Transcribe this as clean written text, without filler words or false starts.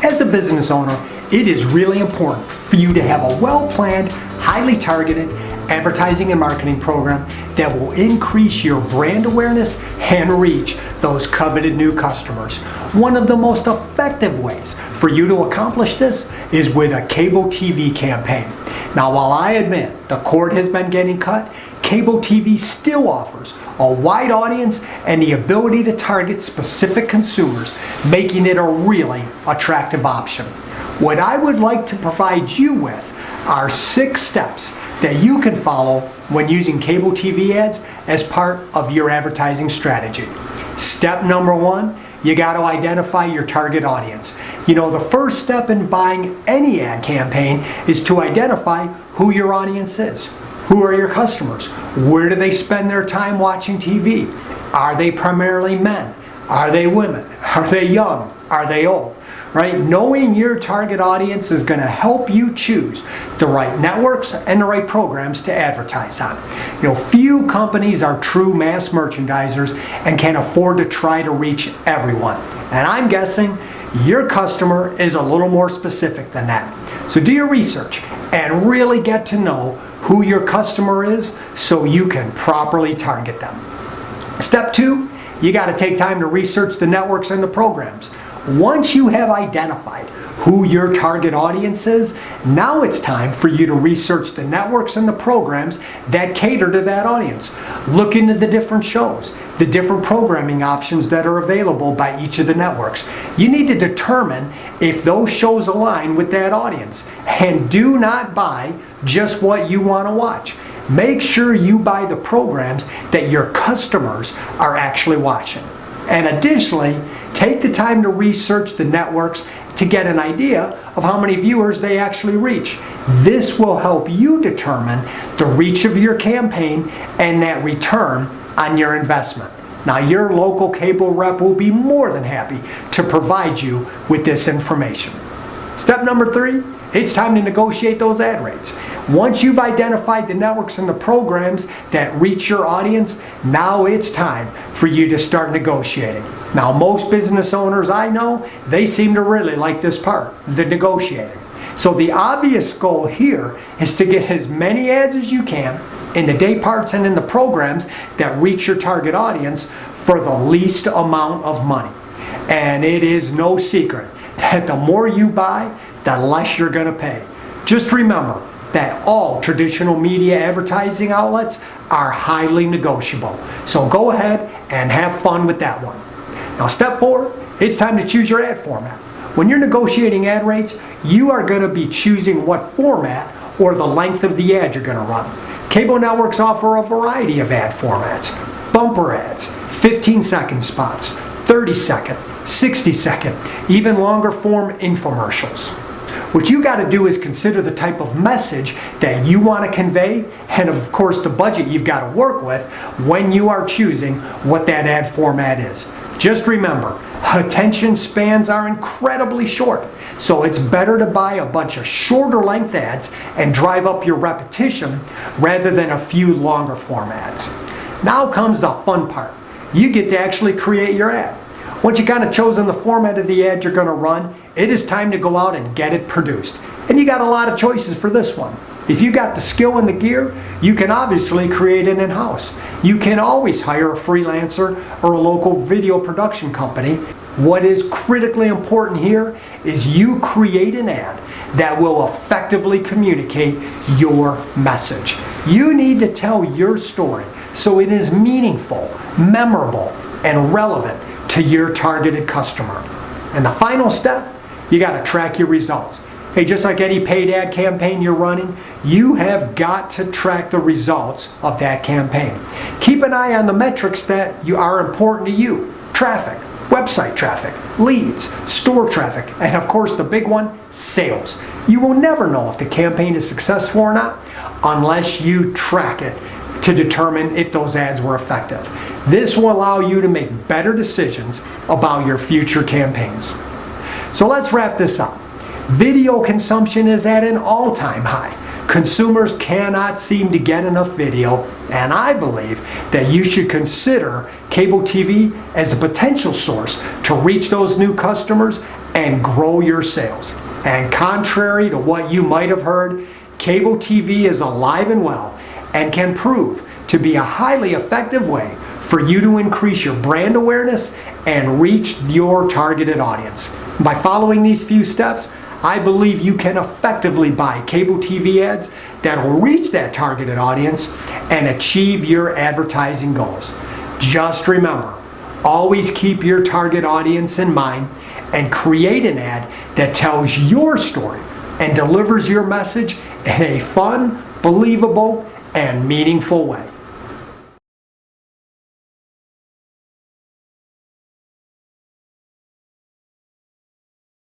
As a business owner, it is really important for you to have a well-planned, highly targeted advertising and marketing program that will increase your brand awareness and reach those coveted new customers. One of the most effective ways for you to accomplish this is with a cable TV campaign. Now, while I admit the cord has been getting cut, cable TV still offers a wide audience and the ability to target specific consumers, making it a really attractive option. What I would like to provide you with are 6 steps that you can follow when using cable TV ads as part of your advertising strategy. Step number 1, you got to identify your target audience. You know, the first step in buying any ad campaign is to identify who your audience is. Who are your customers? Where do they spend their time watching TV? Are they primarily men? Are they women? Are they young? Are they old? Right? Knowing your target audience is going to help you choose the right networks and the right programs to advertise on. You know, few companies are true mass merchandisers and can afford to try to reach everyone. And I'm guessing your customer is a little more specific than that. So do your research and really get to know who your customer is so you can properly target them. Step 2, you got to take time to research the networks and the programs. Once you have identified who your target audience is, now it's time for you to research the networks and the programs that cater to that audience. Look into the different shows, the different programming options that are available by each of the networks. You need to determine if those shows align with that audience. And do not buy just what you want to watch. Make sure you buy the programs that your customers are actually watching. And additionally, take the time to research the networks to get an idea of how many viewers they actually reach. This will help you determine the reach of your campaign and that return on your investment. Now, your local cable rep will be more than happy to provide you with this information. Step number 3, it's time to negotiate those ad rates. Once you've identified the networks and the programs that reach your audience, now it's time for you to start negotiating. Now, most business owners I know, they seem to really like this part, the negotiating. So the obvious goal here is to get as many ads as you can in the day parts and in the programs that reach your target audience for the least amount of money. And it is no secret that the more you buy, the less you're going to pay. Just remember that all traditional media advertising outlets are highly negotiable. So go ahead and have fun with that one. Now, step 4, it's time to choose your ad format. When you're negotiating ad rates, you are going to be choosing what format or the length of the ad you're going to run. Cable networks offer a variety of ad formats. Bumper ads, 15-second spots, 30-second, 60-second, even longer form infomercials. What you got to do is consider the type of message that you want to convey and of course the budget you've got to work with when you are choosing what that ad format is. Just remember, attention spans are incredibly short, so it's better to buy a bunch of shorter length ads and drive up your repetition rather than a few longer form ads. Now comes the fun part. You get to actually create your ad. Once you kind of chosen the format of the ad you're going to run, it is time to go out and get it produced. And you got a lot of choices for this one. If you got the skill and the gear, you can obviously create it in-house. You can always hire a freelancer or a local video production company. What is critically important here is you create an ad that will effectively communicate your message. You need to tell your story so it is meaningful, memorable, and relevant to your targeted customer. And the final step, you got to track your results. Hey, just like any paid ad campaign you're running, you have got to track the results of that campaign. Keep an eye on the metrics that are important to you. Traffic, website traffic, leads, store traffic, and of course the big one, sales. You will never know if the campaign is successful or not unless you track it to determine if those ads were effective. This will allow you to make better decisions about your future campaigns. So let's wrap this up. Video consumption is at an all-time high. Consumers cannot seem to get enough video, and I believe that you should consider cable TV as a potential source to reach those new customers and grow your sales. And contrary to what you might have heard, cable TV is alive and well and can prove to be a highly effective way for you to increase your brand awareness and reach your targeted audience. By following these few steps, I believe you can effectively buy cable TV ads that will reach that targeted audience and achieve your advertising goals. Just remember, always keep your target audience in mind and create an ad that tells your story and delivers your message in a fun, believable, and meaningful way.